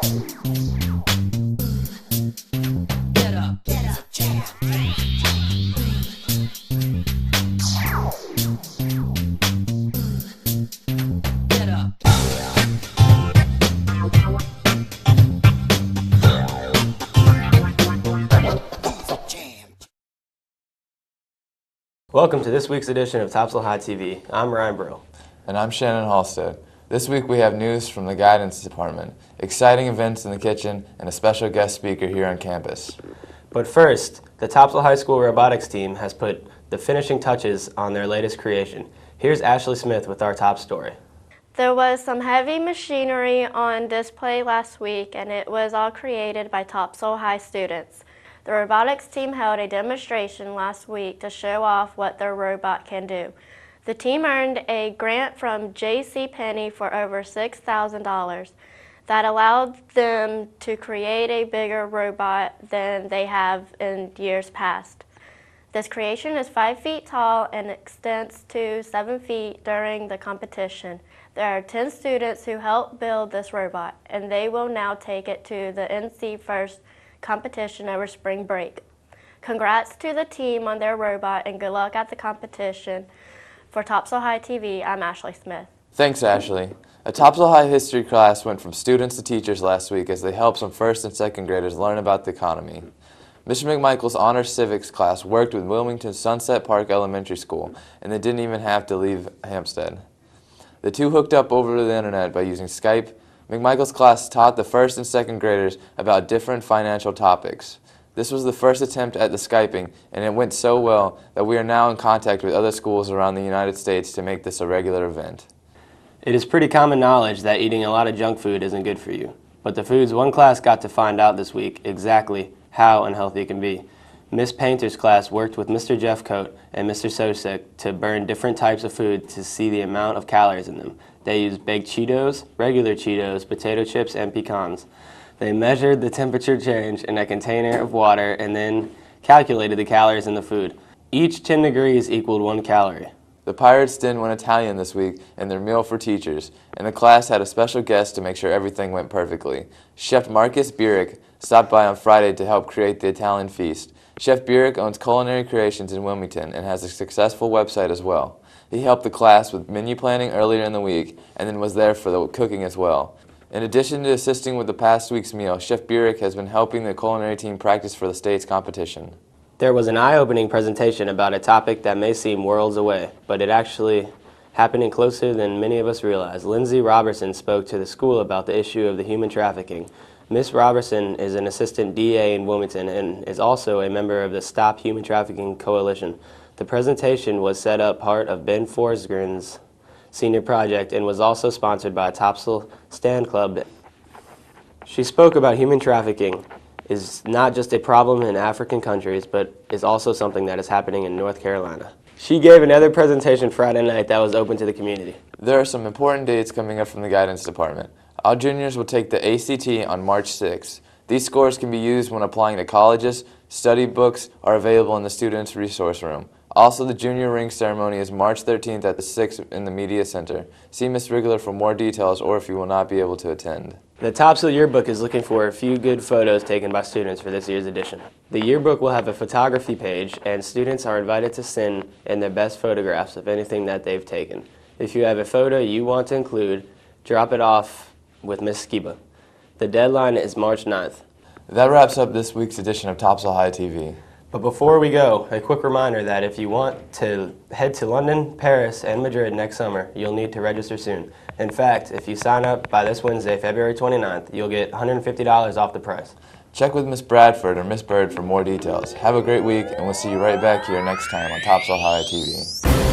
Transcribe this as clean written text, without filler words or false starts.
Get up, jam. Get up. Welcome to this week's edition of Topsail High TV. I'm Ryan Brill. And I'm Shannon Halstead. This week we have news from the guidance department, exciting events in the kitchen, and a special guest speaker here on campus. But first, the Topsail High School robotics team has put the finishing touches on their latest creation. Here's Ashley Smith with our top story. There was some heavy machinery on display last week, and it was all created by Topsail High students. The robotics team held a demonstration last week to show off what their robot can do. The team earned a grant from J.C. Penney for over $6,000 that allowed them to create a bigger robot than they have in years past. This creation is 5 feet tall and extends to 7 feet during the competition. There are 10 students who helped build this robot, and they will now take it to the NC First competition over spring break. Congrats to the team on their robot and good luck at the competition. For Topsail High TV, I'm Ashley Smith. Thanks, Ashley. A Topsail High history class went from students to teachers last week as they helped some first and second graders learn about the economy. Mr. McMichael's Honor Civics class worked with Wilmington's Sunset Park Elementary School, and they didn't even have to leave Hampstead. The two hooked up over the internet by using Skype. McMichael's class taught the first and second graders about different financial topics. This was the first attempt at the Skyping, and it went so well that we are now in contact with other schools around the United States to make this a regular event. It is pretty common knowledge that eating a lot of junk food isn't good for you, but the foods one class got to find out this week exactly how unhealthy it can be. Miss Painter's class worked with Mr. Jeffcoat and Mr. Sosek to burn different types of food to see the amount of calories in them. They used baked Cheetos, regular Cheetos, potato chips, and pecans. They measured the temperature change in a container of water and then calculated the calories in the food. Each 10 degrees equaled 1 calorie. The Pirates Din went Italian this week in their meal for teachers, and the class had a special guest to make sure everything went perfectly. Chef Marcus Burek stopped by on Friday to help create the Italian feast. Chef Burek owns Culinary Creations in Wilmington and has a successful website as well. He helped the class with menu planning earlier in the week and then was there for the cooking as well. In addition to assisting with the past week's meal, Chef Burek has been helping the culinary team practice for the state's competition. There was an eye-opening presentation about a topic that may seem worlds away, but it actually happening closer than many of us realize. Lindsay Robertson spoke to the school about the issue of the human trafficking. Miss Robertson is an assistant DA in Wilmington and is also a member of the Stop Human Trafficking Coalition. The presentation was set up part of Ben Forsgren's senior project and was also sponsored by Topsail Stand Club. She spoke about human trafficking is not just a problem in African countries, but is also something that is happening in North Carolina. She gave another presentation Friday night that was open to the community. There are some important dates coming up from the guidance department. All juniors will take the ACT on March 6th. These scores can be used when applying to colleges. Study books are available in the Students' Resource Room. Also, the junior ring ceremony is March 13th at the 6th in the Media Center. See Ms. Rigler for more details or if you will not be able to attend. The Topsail yearbook is looking for a few good photos taken by students for this year's edition. The yearbook will have a photography page, and students are invited to send in their best photographs of anything that they've taken. If you have a photo you want to include, drop it off with Ms. Skiba. The deadline is March 9th. That wraps up this week's edition of Topsail High TV. But before we go, a quick reminder that if you want to head to London, Paris, and Madrid next summer, you'll need to register soon. In fact, if you sign up by this Wednesday, February 29th, you'll get $150 off the price. Check with Miss Bradford or Miss Bird for more details. Have a great week, and we'll see you right back here next time on Topsail High TV.